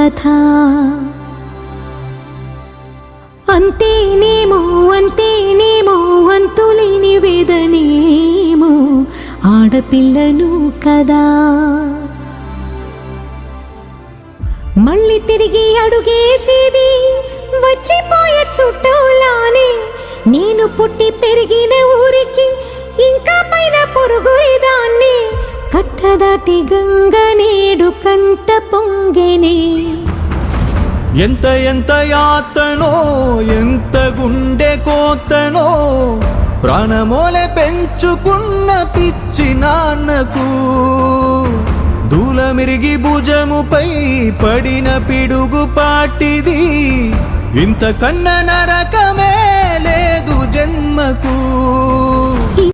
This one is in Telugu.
కథ. అంతేనేమో అంతేనేమో అంతులేని వేదనేమో ఆడపిల్లను కదా. మళ్ళీ తిరిగి అడుగేసేది వచ్చిపోయే చుట్టూలానే. నేను పుట్టి పెరిగిన ఊరికి ఇంకా పైన పొరుగురిదాన్ని. కట్టదాటి గంగ నేడు కంట పొంగెనే. ఎంత ఎంత యాతనో ఎంత గుండె కోతనో ప్రాణమోలే పెంచుకున్న పిచ్చి నాన్నకు. దూలమిరిగి భుజముపై పడిన పిడుగు పాటిది. ఇంతకన్నా నరకమే లేదు జన్మకు.